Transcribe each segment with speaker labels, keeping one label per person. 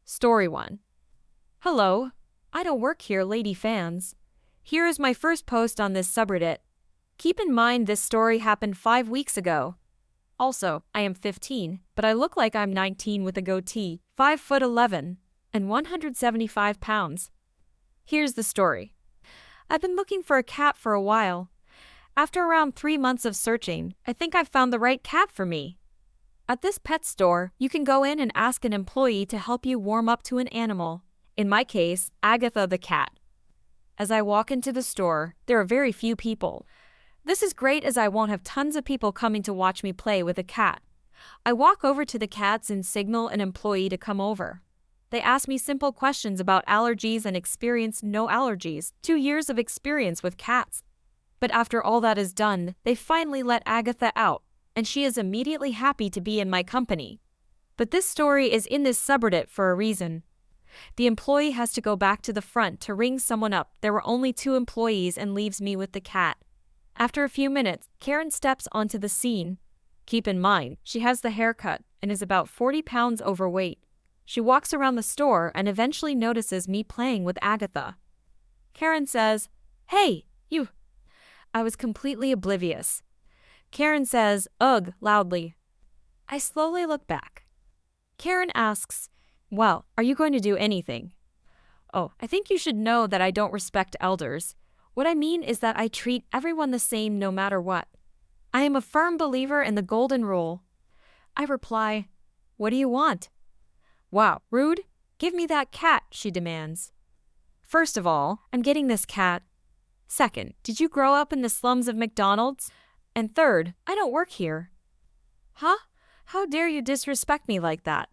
Speaker 1: Story 1. Hello, I don't work here, lady fans. Here is my first post on this subreddit. Keep in mind this story happened 5 weeks ago. Also, I am 15, but I look like I'm 19 with a goatee, 5'11", and 175 pounds. Here's the story. I've been looking for a cat for a while. After around 3 months of searching, I think I've found the right cat for me. At this pet store, you can go in and ask an employee to help you warm up to an animal. In my case, Agatha the cat. As I walk into the store, there are very few people. This is great as I won't have tons of people coming to watch me play with a cat. I walk over to the cats and signal an employee to come over. They ask me simple questions about allergies and experience no allergies, 2 years of experience with cats. But after all that is done, they finally let Agatha out, and she is immediately happy to be in my company. But this story is in this subreddit for a reason. The employee has to go back to the front to ring someone up. There were only 2 employees and leaves me with the cat. After a few minutes, Karen steps onto the scene. Keep in mind, she has the haircut and is about 40 pounds overweight. She walks around the store and eventually notices me playing with Agatha. Karen says, "Hey, you." I was completely oblivious. Karen says, "Ugh," loudly. I slowly look back. Karen asks, "Well, are you going to do anything?" "Oh, I think you should know that I don't respect elders. What I mean is that I treat everyone the same no matter what. I am a firm believer in the golden rule." I reply, "What do you want?" "Wow, rude. Give me that cat," she demands. "First of all, I'm getting this cat. Second, did you grow up in the slums of McDonald's? And third, I don't work here." "Huh? How dare you disrespect me like that?"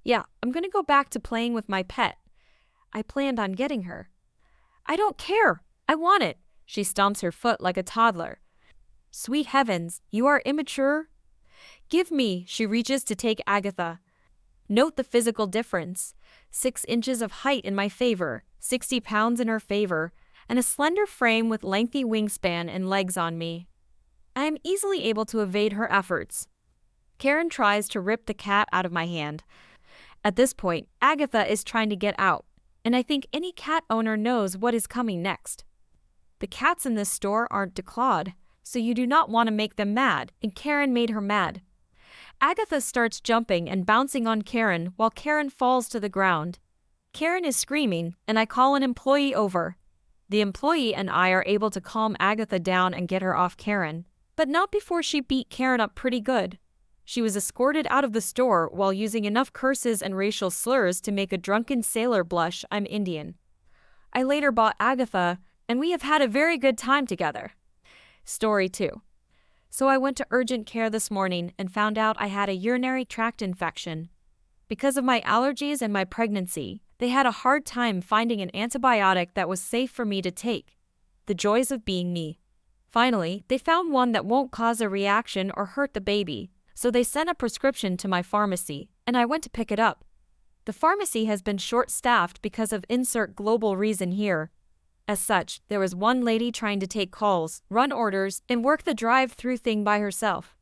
Speaker 1: "Yeah, I'm gonna go back to playing with my pet. I planned on getting her." "I don't care. I want it." She stomps her foot like a toddler. "Sweet heavens, you are immature." "Give me." She reaches to take Agatha. Note the physical difference. 6 inches of height in my favor, 60 pounds in her favor, and a slender frame with lengthy wingspan and legs on me. I am easily able to evade her efforts. Karen tries to rip the cat out of my hand. At this point, Agatha is trying to get out, and I think any cat owner knows what is coming next. The cats in this store aren't declawed, so you do not want to make them mad, and Karen made her mad. Agatha starts jumping and bouncing on Karen while Karen falls to the ground. Karen is screaming, and I call an employee over. The employee and I are able to calm Agatha down and get her off Karen, but not before she beat Karen up pretty good. She was escorted out of the store while using enough curses and racial slurs to make a drunken sailor blush. I'm Indian. I later bought Agatha, and we have had a very good time together. Story 2. So I went to urgent care this morning and found out I had a urinary tract infection. Because of my allergies and my pregnancy, they had a hard time finding an antibiotic that was safe for me to take. The joys of being me. Finally, they found one that won't cause a reaction or hurt the baby, so they sent a prescription to my pharmacy, and I went to pick it up. The pharmacy has been short-staffed because of insert global reason here. As such, there was one lady trying to take calls, run orders, and work the drive-through thing by herself.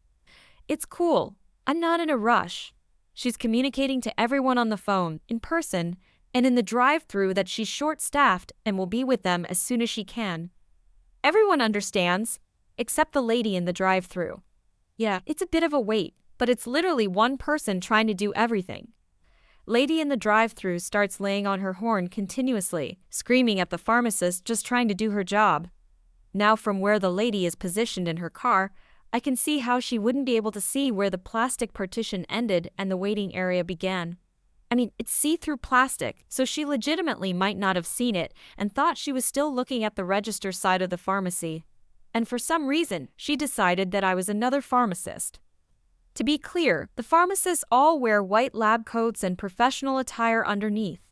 Speaker 1: It's cool. I'm not in a rush. She's communicating to everyone on the phone, in person, and in the drive-through that she's short-staffed and will be with them as soon as she can. Everyone understands, except the lady in the drive-through. Yeah, it's a bit of a wait, but it's literally one person trying to do everything. Lady in the drive-through starts laying on her horn continuously, screaming at the pharmacist just trying to do her job. Now from where the lady is positioned in her car, I can see how she wouldn't be able to see where the plastic partition ended and the waiting area began. I mean, it's see-through plastic, so she legitimately might not have seen it and thought she was still looking at the register side of the pharmacy. And for some reason, she decided that I was another pharmacist. To be clear, the pharmacists all wear white lab coats and professional attire underneath.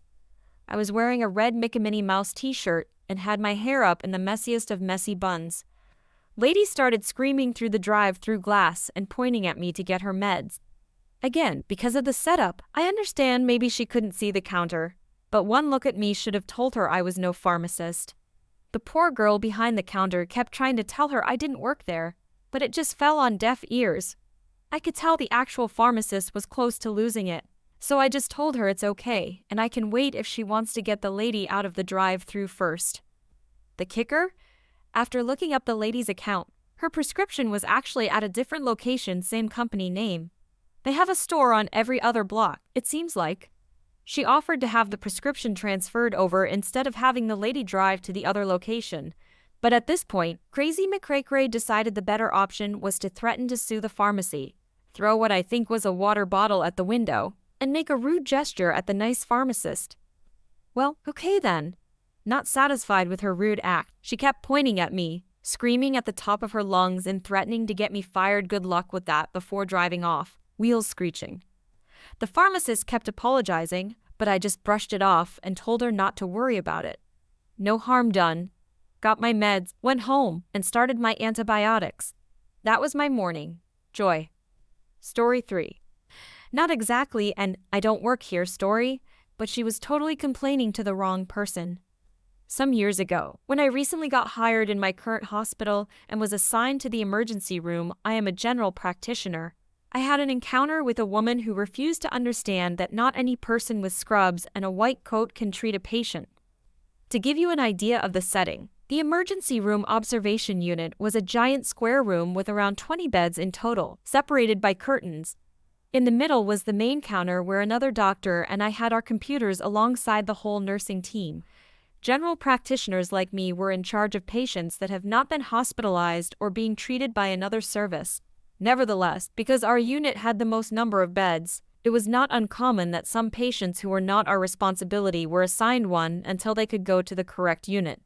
Speaker 1: I was wearing a red Mickey Minnie Mouse t-shirt and had my hair up in the messiest of messy buns. Lady started screaming through the drive-through glass and pointing at me to get her meds. Again, because of the setup, I understand maybe she couldn't see the counter, but one look at me should have told her I was no pharmacist. The poor girl behind the counter kept trying to tell her I didn't work there, but it just fell on deaf ears. I could tell the actual pharmacist was close to losing it, So I just told her it's okay, and I can wait if she wants to get the lady out of the drive-through first. The kicker? After looking up the lady's account, her prescription was actually at a different location, same company name. They have a store on every other block, it seems like. She offered to have the prescription transferred over instead of having the lady drive to the other location. But at this point, Crazy McCray decided the better option was to threaten to sue the pharmacy, throw what I think was a water bottle at the window, and make a rude gesture at the nice pharmacist. Well, okay then. Not satisfied with her rude act, she kept pointing at me, screaming at the top of her lungs and threatening to get me fired. Good luck with that before driving off, wheels screeching. The pharmacist kept apologizing, but I just brushed it off and told her not to worry about it. No harm done. Got my meds, went home, and started my antibiotics. That was my morning. Joy. Story 3. Not exactly an I don't work here story, but she was totally complaining to the wrong person. Some years ago, when I recently got hired in my current hospital and was assigned to the emergency room, I am a general practitioner. I had an encounter with a woman who refused to understand that not any person with scrubs and a white coat can treat a patient. To give you an idea of the setting, the emergency room observation unit was a giant square room with around 20 beds in total, separated by curtains. In the middle was the main counter where another doctor and I had our computers alongside the whole nursing team. General practitioners like me were in charge of patients that have not been hospitalized or being treated by another service. Nevertheless, because our unit had the most number of beds, it was not uncommon that some patients who were not our responsibility were assigned one until they could go to the correct unit.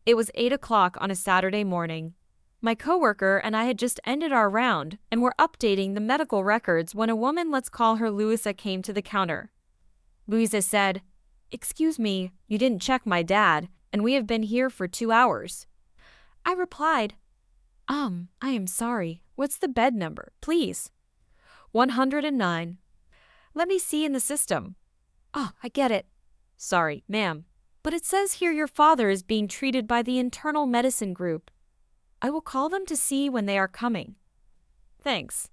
Speaker 1: It was 8 o'clock on a Saturday morning. My coworker and I had just ended our round and were updating the medical records when a woman, let's call her Louisa, came to the counter. Louisa said, "Excuse me, you didn't check my dad, and we have been here for 2 hours. I replied, I am sorry. What's the bed number, please?" 109. Let me see in the system. Oh, I get it. Sorry, ma'am. But it says here your father is being treated by the internal medicine group. I will call them to see when they are coming. Thanks.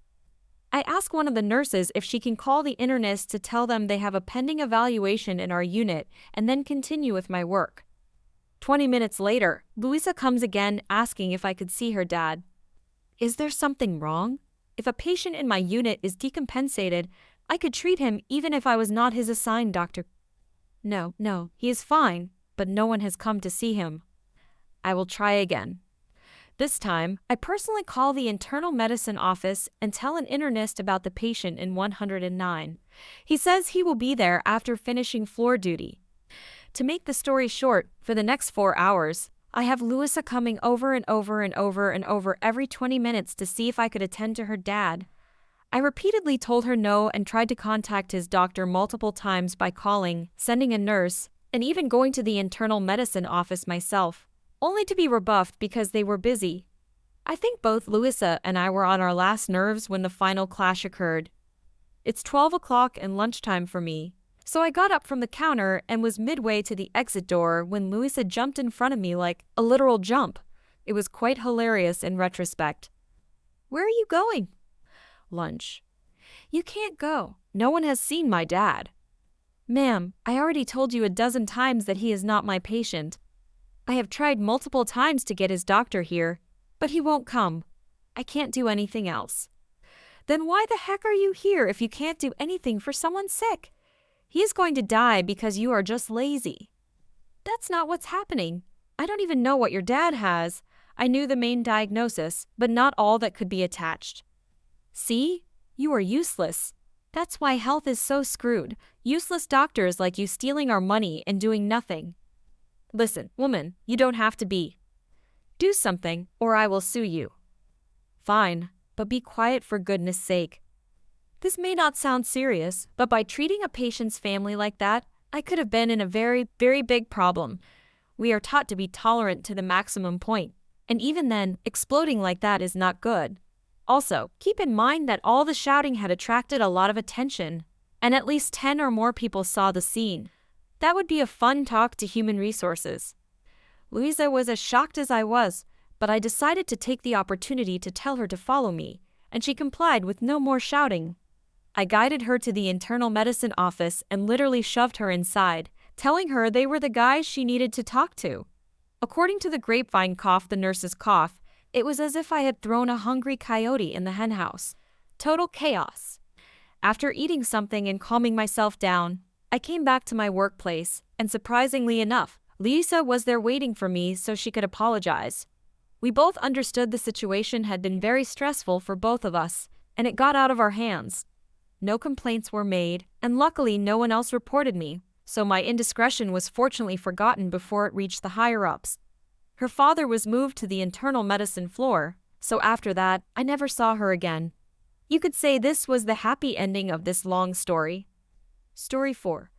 Speaker 1: I ask one of the nurses if she can call the internist to tell them they have a pending evaluation in our unit and then continue with my work. 20 minutes later, Louisa comes again asking if I could see her dad. Is there something wrong? If a patient in my unit is decompensated, I could treat him even if I was not his assigned doctor. No, he is fine, but no one has come to see him. I will try again. This time, I personally call the internal medicine office and tell an internist about the patient in 109. He says he will be there after finishing floor duty. To make the story short, for the next 4 hours, I have Louisa coming over and over every 20 minutes to see if I could attend to her dad. I repeatedly told her no and tried to contact his doctor multiple times by calling, sending a nurse, and even going to the internal medicine office myself, only to be rebuffed because they were busy. I think both Louisa and I were on our last nerves when the final clash occurred. It's 12 o'clock and lunchtime for me, so I got up from the counter and was midway to the exit door when Louisa jumped in front of me like a literal jump. It was quite hilarious in retrospect. Where are you going? Lunch. You can't go. No one has seen my dad. Ma'am, I already told you a dozen times that he is not my patient. I have tried multiple times to get his doctor here, but he won't come. I can't do anything else. Then why the heck are you here if you can't do anything for someone sick? He is going to die because you are just lazy. That's not what's happening. I don't even know what your dad has. I knew the main diagnosis, but not all that could be attached. See? You are useless. That's why health is so screwed. Useless doctors like you stealing our money and doing nothing. Listen, woman, you don't have to be. Do something, or I will sue you. Fine, but be quiet for goodness sake. This may not sound serious, but by treating a patient's family like that, I could have been in a very, very big problem. We are taught to be tolerant to the maximum point, and even then, exploding like that is not good. Also, keep in mind that all the shouting had attracted a lot of attention, and at least 10 or more people saw the scene. That would be a fun talk to human resources. Louisa was as shocked as I was, but I decided to take the opportunity to tell her to follow me, and she complied with no more shouting. I guided her to the internal medicine office and literally shoved her inside, telling her they were the guys she needed to talk to. According to the grapevine cough, the nurse's cough, it was as if I had thrown a hungry coyote in the henhouse. Total chaos. After eating something and calming myself down, I came back to my workplace, and surprisingly enough, Lisa was there waiting for me so she could apologize. We both understood the situation had been very stressful for both of us, and it got out of our hands. No complaints were made, and luckily no one else reported me, so my indiscretion was fortunately forgotten before it reached the higher-ups. Her father was moved to the internal medicine floor, so after that, I never saw her again. You could say this was the happy ending of this long story. Story 4.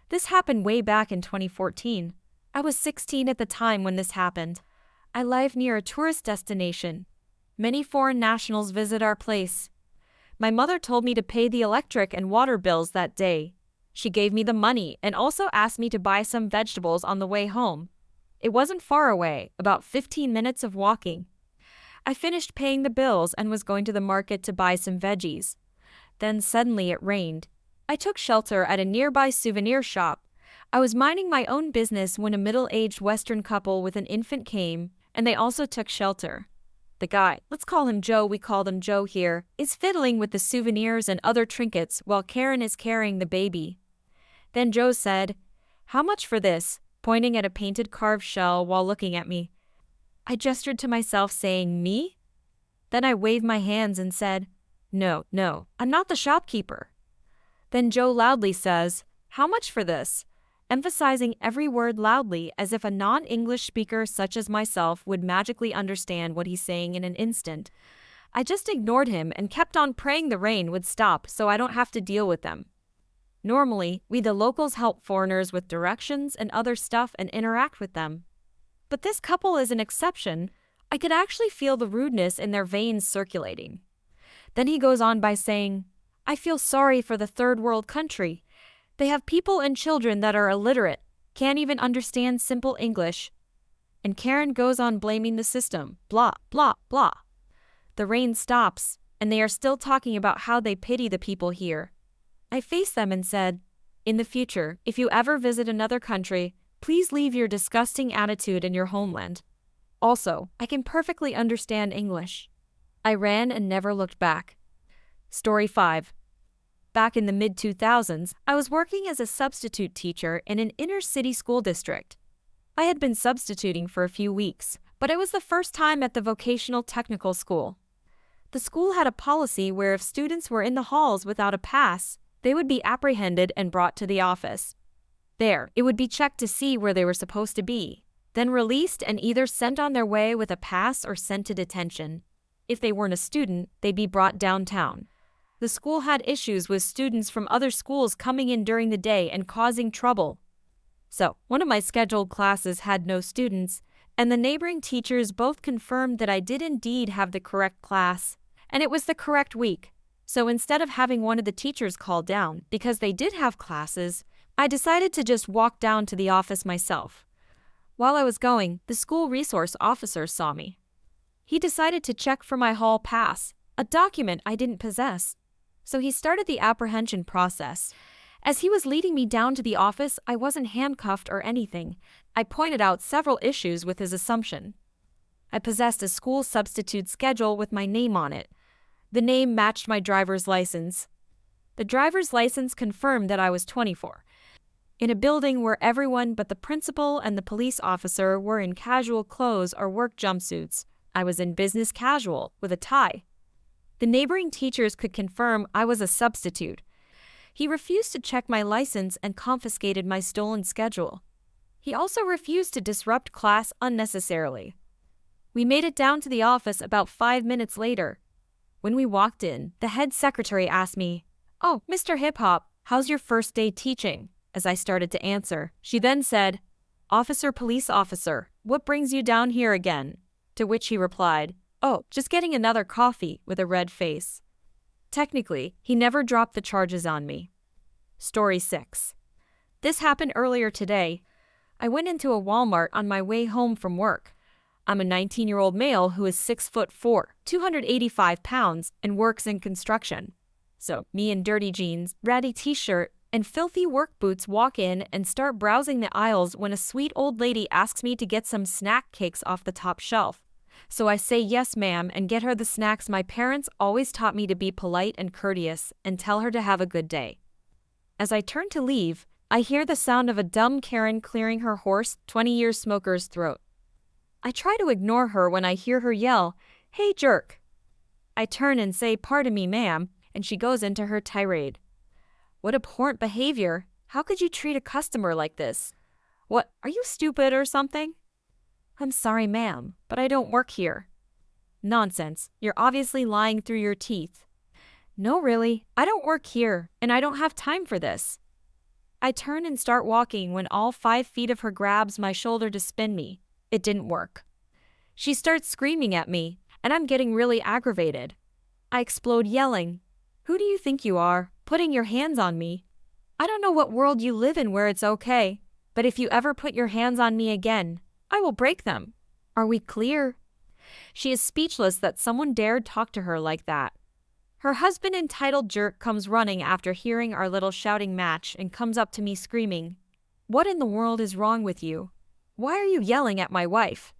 Speaker 1: This happened way back in 2014. I was 16 at the time when this happened. I live near a tourist destination. Many foreign nationals visit our place. My mother told me to pay the electric and water bills that day. She gave me the money and also asked me to buy some vegetables on the way home. It wasn't far away, about 15 minutes of walking. I finished paying the bills and was going to the market to buy some veggies. Then suddenly it rained. I took shelter at a nearby souvenir shop. I was minding my own business when a middle-aged Western couple with an infant came, and they also took shelter. The guy, let's call him Joe, we call him Joe here, is fiddling with the souvenirs and other trinkets while Karen is carrying the baby. Then Joe said, "How much for this?" pointing at a painted carved shell while looking at me. I gestured to myself saying, "Me?" Then I waved my hands and said, No, I'm not the shopkeeper." Then Joe loudly says, "How much for this?" emphasizing every word loudly as if a non-English speaker such as myself would magically understand what he's saying in an instant. I just ignored him and kept on praying the rain would stop so I don't have to deal with them. Normally, we the locals help foreigners with directions and other stuff and interact with them. But this couple is an exception. I could actually feel the rudeness in their veins circulating. Then he goes on by saying, "I feel sorry for the third world country. They have people and children that are illiterate, can't even understand simple English." And Karen goes on blaming the system, blah, blah, blah. The rain stops, and they are still talking about how they pity the people here. I faced them and said, "In the future, if you ever visit another country, please leave your disgusting attitude in your homeland. Also, I can perfectly understand English." I ran and never looked back. Story 5. Back in the mid-2000s, I was working as a substitute teacher in an inner-city school district. I had been substituting for a few weeks, but it was the first time at the vocational technical school. The school had a policy where if students were in the halls without a pass, they would be apprehended and brought to the office. There, it would be checked to see where they were supposed to be, then released and either sent on their way with a pass or sent to detention. If they weren't a student, they'd be brought downtown. The school had issues with students from other schools coming in during the day and causing trouble. So, one of my scheduled classes had no students, and the neighboring teachers both confirmed that I did indeed have the correct class, and it was the correct week. So instead of having one of the teachers called down, because they did have classes, I decided to just walk down to the office myself. While I was going, the school resource officer saw me. He decided to check for my hall pass, a document I didn't possess. So he started the apprehension process. As he was leading me down to the office, I wasn't handcuffed or anything. I pointed out several issues with his assumption. I possessed a school substitute schedule with my name on it. The name matched my driver's license. The driver's license confirmed that I was 24. In a building where everyone but the principal and the police officer were in casual clothes or work jumpsuits, I was in business casual with a tie. The neighboring teachers could confirm I was a substitute. He refused to check my license and confiscated my stolen schedule. He also refused to disrupt class unnecessarily. We made it down to the office about 5 minutes later. When we walked in, the head secretary asked me, "Oh, Mr. Hip Hop, how's your first day teaching?" As I started to answer, she then said, "Officer, police officer, what brings you down here again?" To which he replied, "Oh, just getting another coffee," with a red face. Technically, he never dropped the charges on me. Story 6. This happened earlier today. I went into a Walmart on my way home from work. I'm a 19-year-old male who is 6'4", 285 pounds, and works in construction. So, me in dirty jeans, ratty t-shirt, and filthy work boots walk in and start browsing the aisles when a sweet old lady asks me to get some snack cakes off the top shelf. So I say yes ma'am and get her the snacks. My parents always taught me to be polite and courteous and tell her to have a good day. As I turn to leave, I hear the sound of a dumb Karen clearing her hoarse, 20-year smoker's throat. I try to ignore her when I hear her yell, "Hey jerk!" I turn and say, "Pardon me ma'am," and she goes into her tirade. What abhorrent behavior! How could you treat a customer like this? What, are you stupid or something? I'm sorry ma'am, but I don't work here. Nonsense, you're obviously lying through your teeth. No really, I don't work here, and I don't have time for this. I turn and start walking when all 5 feet of her grabs my shoulder to spin me. It didn't work. She starts screaming at me, and I'm getting really aggravated. I explode yelling, "Who do you think you are, putting your hands on me? I don't know what world you live in where it's okay, but if you ever put your hands on me again, I will break them. Are we clear?" She is speechless that someone dared talk to her like that. Her husband, entitled jerk, comes running after hearing our little shouting match and comes up to me screaming, "What in the world is wrong with you? Why are you yelling at my wife?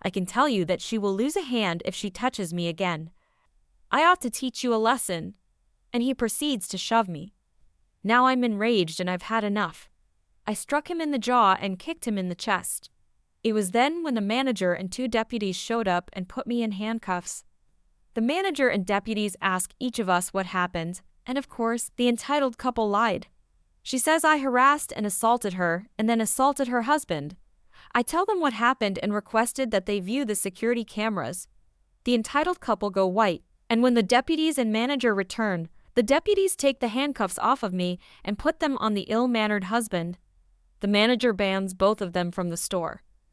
Speaker 1: I can tell you that she will lose a hand if she touches me again. I ought to teach you a lesson." And he proceeds to shove me. Now I'm enraged and I've had enough. I struck him in the jaw and kicked him in the chest. It was then when the manager and 2 deputies showed up and put me in handcuffs. The manager and deputies ask each of us what happened, and of course, the entitled couple lied. She says I harassed and assaulted her and then assaulted her husband. I tell them what happened and requested that they view the security cameras. The entitled couple go white, and when the deputies and manager return, the deputies take the handcuffs off of me and put them on the ill-mannered husband. The manager bans both of them from the store.